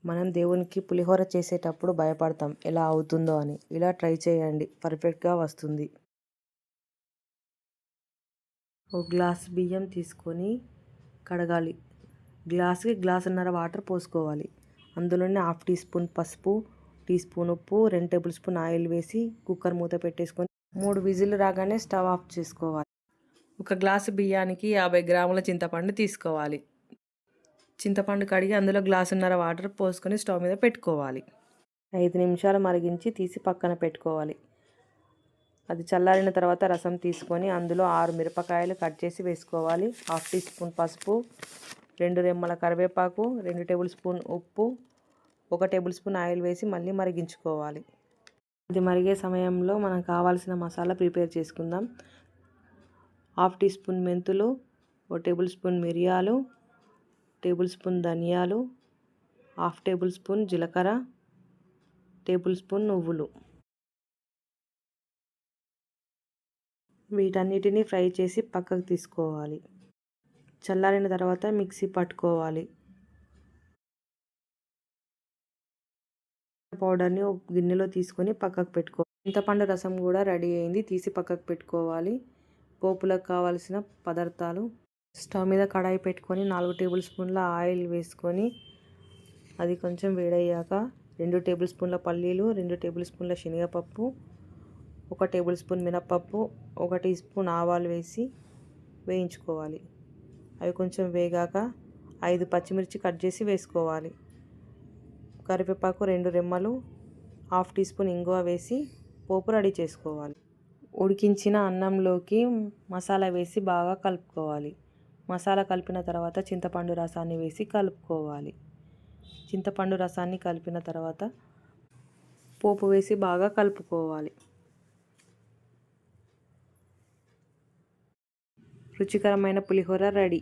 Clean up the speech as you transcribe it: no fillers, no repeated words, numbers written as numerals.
మనం దేవునికి పులిహోర చేసేటప్పుడు భయపడతాం ఎలా అవుతుందో అని. ఇలా ట్రై చేయండి, పర్ఫెక్ట్గా వస్తుంది. ఒక గ్లాస్ బియ్యం తీసుకొని కడగాలి. గ్లాస్కి గ్లాసున్నర వాటర్ పోసుకోవాలి. అందులోనే హాఫ్ టీ స్పూన్ పసుపు, టీ స్పూన్ ఉప్పు, 2 టేబుల్ స్పూన్ ఆయిల్ వేసి కుక్కర్ మూత పెట్టేసుకొని 3 విజిల్ రాగానే స్టవ్ ఆఫ్ చేసుకోవాలి. ఒక గ్లాసు బియ్యానికి 50 గ్రాముల చింతపండు తీసుకోవాలి. చింతపండు కడిగి అందులో గ్లాసున్నర వాటర్ పోసుకొని స్టవ్ మీద పెట్టుకోవాలి. 5 నిమిషాలు మరిగించి తీసి పక్కన పెట్టుకోవాలి. అది చల్లారిన తర్వాత రసం తీసుకొని అందులో 6 మిరపకాయలు కట్ చేసి వేసుకోవాలి. హాఫ్ టీ స్పూన్ పసుపు, 2 రెమ్మల కరివేపాకు, 2 టేబుల్ స్పూన్ ఉప్పు, 1 టేబుల్ స్పూన్ ఆయిల్ వేసి మళ్ళీ మరిగించుకోవాలి. అది మరిగే సమయంలో మనం కావాల్సిన మసాలా ప్రిపేర్ చేసుకుందాం. హాఫ్ టీ స్పూన్ మెంతులు, 1 టేబుల్ స్పూన్ మిరియాలు, టేబుల్ స్పూన్ ధనియాలు, హాఫ్ టేబుల్ స్పూన్ జీలకర్ర, టేబుల్ స్పూన్ నువ్వులు. వీటన్నిటిని ఫ్రై చేసి పక్కకు తీసుకోవాలి. చల్లారిన తర్వాత మిక్సీ పట్టుకోవాలి. పౌడర్ని ఒక గిన్నెలో తీసుకొని పక్కకు పెట్టుకోవాలి. చింతపండు రసం కూడా రెడీ అయింది, తీసి పక్కకు పెట్టుకోవాలి. పోపులకు కావాల్సిన పదార్థాలు: స్టవ్ మీద కడాయి పెట్టుకొని 4 టేబుల్ స్పూన్ల ఆయిల్ వేసుకొని అది కొంచెం వేడయ్యాక 2 టేబుల్ స్పూన్ల పల్లీలు, 2 టేబుల్ స్పూన్ల శనగపప్పు, 1 టేబుల్ స్పూన్ మినప్పప్పు, 1 టీ స్పూన్ ఆవాలు వేసి వేయించుకోవాలి. అవి కొంచెం వేగాక 5 పచ్చిమిర్చి కట్ చేసి వేసుకోవాలి. కరివేపాకు 2 రెమ్మలు, హాఫ్ టీ స్పూన్ ఇంగువ వేసి పోపు రెడీ చేసుకోవాలి. ఉడికించిన అన్నంలోకి మసాలా వేసి బాగా కలుపుకోవాలి. మసాలా కలిపిన తర్వాత చింతపండు రసాన్ని వేసి కలుపుకోవాలి. చింతపండు రసాన్ని కలిపిన తర్వాత పోపు వేసి బాగా కలుపుకోవాలి. రుచికరమైన పులిహోర రెడీ.